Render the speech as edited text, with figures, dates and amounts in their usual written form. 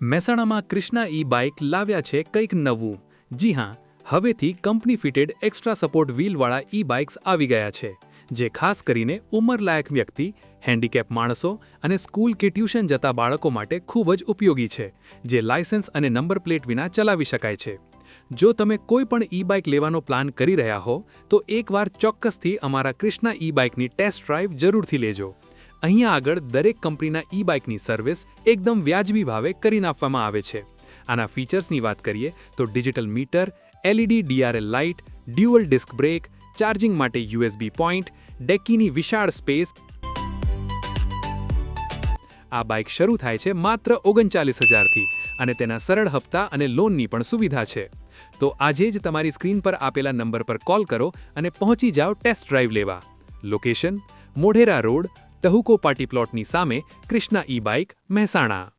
મહેસાણામાં કૃષ્ણા ઈ-બાઇક લાવ્યા છે કંઈક નવું। જી હા, હવેથી કંપની ફિટેડ એક્સ્ટ્રા સપોર્ટ વ્હીલવાળા ઈ-બાઇક્સ આવી ગયા છે, જે ખાસ કરીને ઉંમરલાયક વ્યક્તિ, હેન્ડીકેપ માણસો અને સ્કૂલ કે ટ્યુશન જતા બાળકો માટે ખૂબ જ ઉપયોગી છે, જે લાયસન્સ અને નંબર પ્લેટ વિના ચલાવી શકાય છે। જો તમે કોઈ પણ ઈ-બાઇક લેવાનો પ્લાન કરી રહ્યા હો, તો એકવાર ચોક્કસથી અમારા કૃષ્ણા ઈ-બાઇકની ટેસ્ટ ડ્રાઈવ જરૂરથી લેજો। અહીંયા આગળ દરેક કંપનીના ઈ-બાઇકની સર્વિસ એકદમ વ્યાજબી ભાવે કરી નાખવામાં આવે છે। આના ફીચર્સની વાત કરીએ તો digital meter, LED DRL light, dual disc brake, charging માટે USB પોઈન્ટ, ડેકીની વિશાળ સ્પેસ। આ બાઇક શરૂ થાય છે માત્ર 39,000થી અને તેના સરળ હપ્તા અને લોનની પણ સુવિધા છે। તો આજે જ તમારી સ્ક્રીન પર આપેલા નંબર પર કોલ કરો અને પહોંચી જાઓ ટેસ્ટ ડ્રાઈવ લેવા। લોકેશન: મોઢેરા રોડ, ટહુકો પાર્ટી પ્લોટની સામે, કૃષ્ણા ઈ-બાઇક, મહેસાણા।